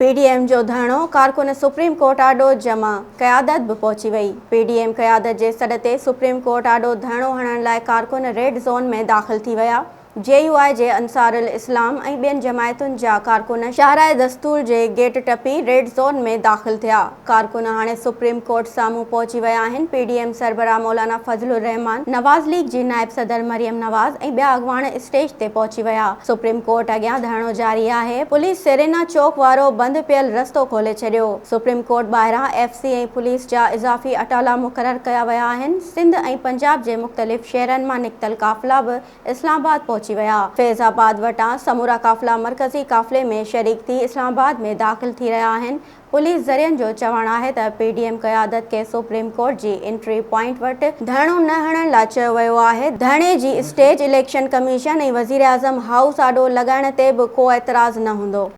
PDM जो धरणो कारकुन supreme court आॾो जमा, क़यादत भी पहुची वई। पीडीएम क़यादत जे सॾ ते सुप्रीम कोर्ट आॾो धरणो हणण लाइ कारकुन रेड ज़ोन में दाख़िल थी विया। जेयूआई जे अंसारुल इस्लाम ऐं ॿियनि जमायतुनि जा कारकुन शाहराए दस्तूर जे गेट टपी रेड ज़ोन में दाख़िल थिया। कारकुन हाणे सुप्रीम कोर्ट साम्हूं पहुची विया आहिनि। पीडीएम सरबराह मौलाना फजलुर रहमान, नवाज़ लीग जी नाइब सदर मरियम नवाज़ ऐं ॿिया अॻवान स्टेज ते पहुची विया। सुप्रीम कोर्ट अॻियां धरणो जारी आहे। पुलिस सेरेना चौक वारो बंदि पियल रस्तो खोले छॾियो। सुप्रीम कोर्ट ॿाहिरां एफसी ऐं पुलिस जा इज़ाफ़ी अटाला मुक़रर कया विया आहिनि। सिंध ऐं पंजाब जे मुख़्तलिफ़ शहरनि मां निकितल काफ़िला बि इस्लामाबाद पहुची विया। फैज़ाबाद वटां समूरा काफ़िला मरकज़ी काफ़िले में शरीक थी इस्लामाबाद में दाख़िल थी रहिया आहिनि। पुलिस ज़रियनि जो चवणु आहे त पीडीएम क़यादत खे सुप्रीम कोर्ट जी एंट्री पॉइंट वटि धरणो न हणण लाइ चयो वियो आहे। धरणे जी स्टेज इलेक्शन कमीशन ऐं वज़ीर आज़म हाउस आॾो लॻाइण ते बि को एतिराज़ न हूंदो।